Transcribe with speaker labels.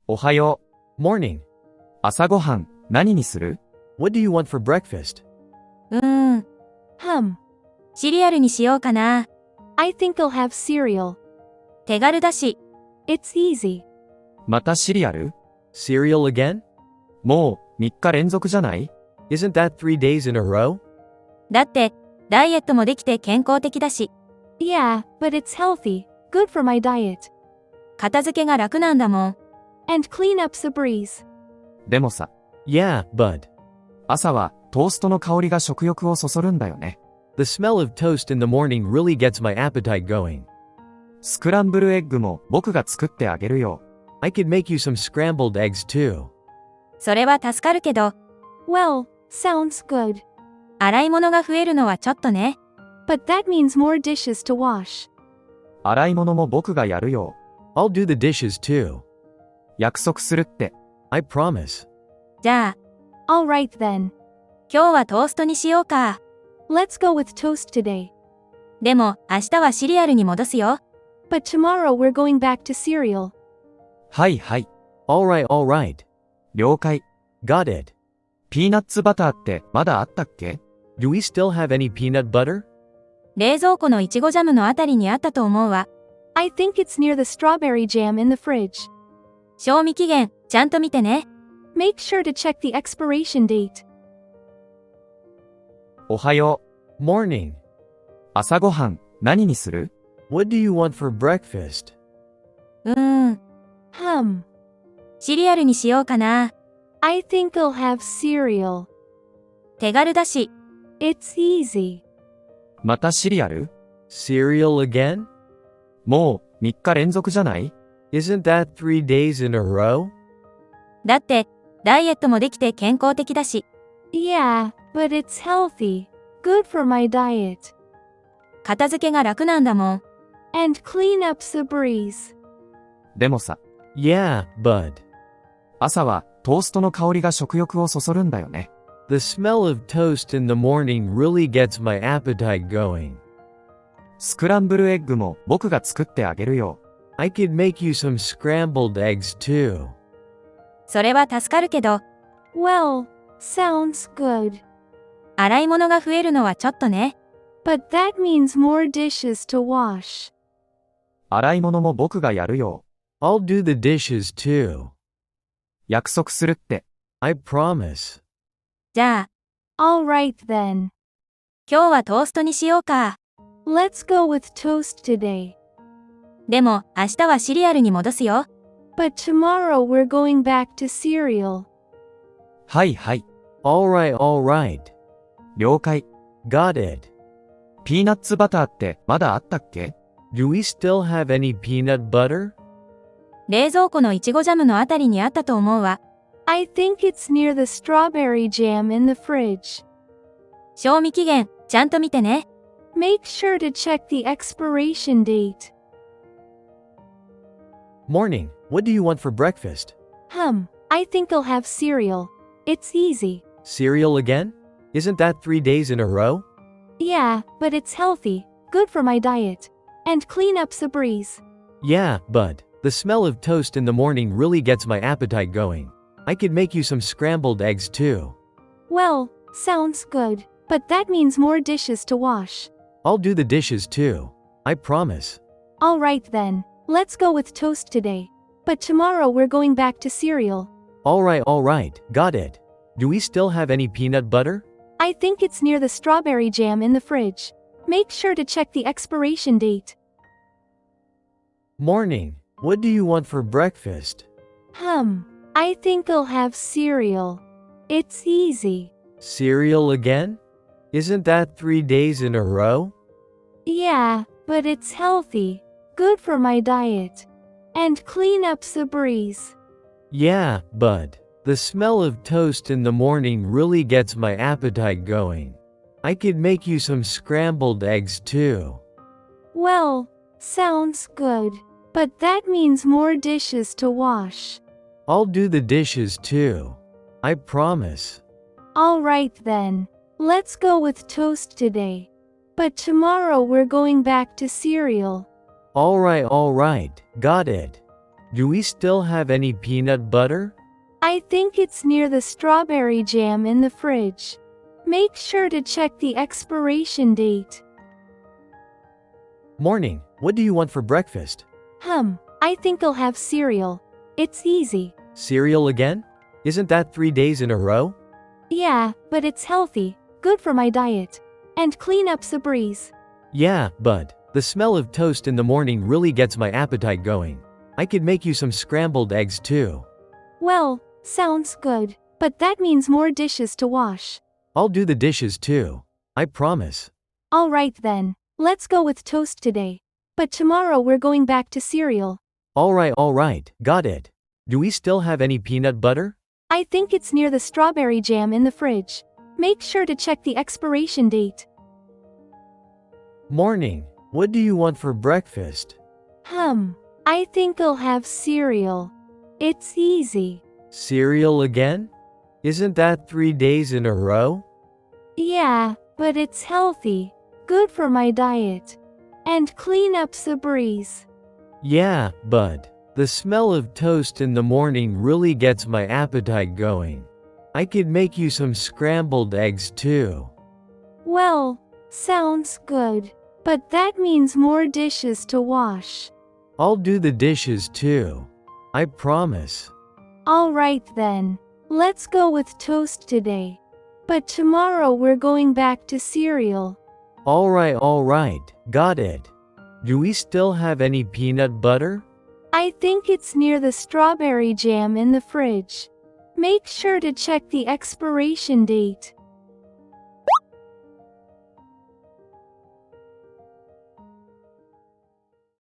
Speaker 1: おはよう。
Speaker 2: Morning.
Speaker 1: 朝ごはん、何にする？
Speaker 2: What do you want for breakfast?
Speaker 3: シリアルにしようかな。
Speaker 4: I think I'll have cereal.
Speaker 3: 手軽だし。
Speaker 4: It's easy.
Speaker 1: またシリアル？
Speaker 2: Cereal again?
Speaker 1: もう3日連続じゃない？
Speaker 2: Isn't that 3 days in a row?
Speaker 3: だって、ダイエットもできて健康的だし。
Speaker 4: Yeah, but it's healthy. Good for my diet.
Speaker 3: 片付けが楽なんだもん。
Speaker 4: And cleanup's a breeze.
Speaker 1: でもさ、
Speaker 2: Yeah, but.
Speaker 1: 朝はトーストの香りが食欲をそそるんだよね。
Speaker 2: The smell of toast in the morning really gets my appetite going.
Speaker 1: スクランブルエッグも僕が作ってあげるよ。
Speaker 2: I could make you some scrambled eggs too.
Speaker 3: それは助かるけど、
Speaker 4: Well, sounds good.
Speaker 3: 洗い物が増えるのはちょっとね。
Speaker 4: But that means more dishes to wash.
Speaker 1: 洗い物も僕がやるよ。
Speaker 2: I'll do the dishes too.
Speaker 1: 約束するって。
Speaker 2: I promise.
Speaker 3: じゃあ、
Speaker 4: Alright then.
Speaker 3: 今日はトーストにしようか。
Speaker 4: Let's go with toast today.
Speaker 3: でも、明日はシリアルに戻すよ。
Speaker 4: But tomorrow we're going back to cereal.
Speaker 1: はいはい。
Speaker 2: Alright, alright.
Speaker 1: 了解。
Speaker 2: Got it.
Speaker 1: ピーナッツバターってまだあったっけ？
Speaker 2: Do we still have any peanut butter?
Speaker 3: 冷蔵庫のいちごジャムのあたりにあったと思うわ。
Speaker 4: I think it's near the strawberry jam in the fridge.
Speaker 3: 賞味期限、ちゃんと見てね。
Speaker 4: Make sure to check the expiration date.
Speaker 1: おはよう。
Speaker 2: Morning.
Speaker 1: 朝ごはん、何にする？
Speaker 2: What do you want for breakfast?
Speaker 4: Hum.
Speaker 3: シリアルにしようかな。
Speaker 4: I think I'll have cereal.
Speaker 3: 手軽だし。
Speaker 4: It's easy.
Speaker 1: またシリアル？
Speaker 2: Cereal again?
Speaker 1: もう3日連続じゃない？
Speaker 2: Isn't that 3 days in a row?
Speaker 3: だって、ダイエットもできて健康的だし。
Speaker 4: Yeah, but it's healthy. Good for my diet.
Speaker 3: 片付けが楽なんだもん。
Speaker 4: And cleanup's a breeze.
Speaker 1: でもさ、
Speaker 2: Yeah, but.
Speaker 1: 朝はトーストの香りが食欲をそそるんだよね。
Speaker 2: The smell of toast in the morning really gets my appetite going.
Speaker 1: スクランブルエッグも僕が作ってあげるよ。
Speaker 2: I could make you some scrambled eggs too.
Speaker 3: それは助かるけど、
Speaker 4: Well, sounds good.
Speaker 3: 洗い物が増えるのはちょっとね。
Speaker 4: But that means more dishes to wash.
Speaker 1: 洗い物も僕がやるよ。
Speaker 2: I'll do the dishes too.
Speaker 1: 約束するって。
Speaker 2: I promise.
Speaker 3: じゃあ、
Speaker 4: Alright then.
Speaker 3: 今日はトーストにしようか。
Speaker 4: Let's go with toast today.
Speaker 3: でも、明日はシリアルに戻すよ。
Speaker 4: But tomorrow we're going back to cereal.
Speaker 1: はいはい。
Speaker 2: Alright, alright.
Speaker 1: 了解。
Speaker 2: Got it.
Speaker 1: ピーナッツバターってまだあったっけ？
Speaker 2: Do we still have any peanut butter?
Speaker 3: 冷蔵庫のいちごジャムのあたりにあったと思うわ。
Speaker 4: I think it's near the strawberry jam in the fridge.
Speaker 3: 賞味期限、ちゃんと見てね。
Speaker 4: Make sure to check the expiration date.
Speaker 2: Morning. What do you want for breakfast?
Speaker 4: I think I'll have cereal. It's easy.
Speaker 2: Cereal again? Isn't that 3 days in a row?
Speaker 4: Yeah, but it's healthy. Good for my diet. And cleanup's a breeze.
Speaker 2: Yeah, but. The smell of toast in the morning really gets my appetite going. I could make you some scrambled eggs too.
Speaker 4: Well, sounds good. But that means more dishes to wash.
Speaker 2: I'll do the dishes too. I promise.
Speaker 4: Alright then. Let's go with toast today. But tomorrow we're going back to cereal.
Speaker 2: Alright, alright. Got it. Do we still have any peanut butter?
Speaker 4: I think it's near the strawberry jam in the fridge. Make sure to check the expiration date.
Speaker 2: Morning. What do you want for breakfast?
Speaker 4: I think I'll have cereal. It's easy.
Speaker 2: Cereal again? Isn't that 3 days in a row?
Speaker 4: Yeah, but it's healthy. Good for my diet. And cleanup's a breeze.
Speaker 2: Yeah, but. The smell of toast in the morning really gets my appetite going. I could make you some scrambled eggs too.
Speaker 4: Well, sounds good. But that means more dishes to wash.
Speaker 2: I'll do the dishes too. I promise.
Speaker 4: Alright then. Let's go with toast today. But tomorrow we're going back to cereal.
Speaker 2: Alright, alright. Got it. Do we still have any peanut butter?
Speaker 4: I think it's near the strawberry jam in the fridge. Make sure to check the expiration date.
Speaker 2: Morning, what do you want for breakfast?
Speaker 4: I think I'll have cereal. It's easy.
Speaker 2: Cereal again? Isn't that 3 days in a row?
Speaker 4: Yeah, but it's healthy, good for my diet, and clean up's a breeze.
Speaker 2: Yeah, but the smell of toast in the morning really gets my appetite going. I could make you some scrambled eggs too.
Speaker 4: Well, sounds good, but that means more dishes to wash.
Speaker 2: I'll do the dishes too. I promise.
Speaker 4: Alright then, let's go with toast today. But tomorrow we're going back to cereal.
Speaker 2: Alright, got it. Do we still have any peanut butter?
Speaker 4: I think it's near the strawberry jam in the fridge. Make sure to check the expiration date.
Speaker 2: Morning, what do you want for breakfast?
Speaker 4: I think I'll have cereal. It's easy.
Speaker 2: Cereal again? Isn't that 3 days in a row?
Speaker 4: Yeah, but it's healthy, good for my diet, and clean up's a breeze.
Speaker 2: Yeah, but the smell of toast in the morning really gets my appetite going. I could make you some scrambled eggs too.
Speaker 4: Well, sounds good, but that means more dishes to wash.
Speaker 2: I'll do the dishes too. I promise.
Speaker 4: Alright then, let's go with toast today. But tomorrow we're going back to cereal.
Speaker 2: Alright, got it. Do we still have any peanut butter?
Speaker 4: I think it's near the strawberry jam in the fridge. Make sure to check the expiration date.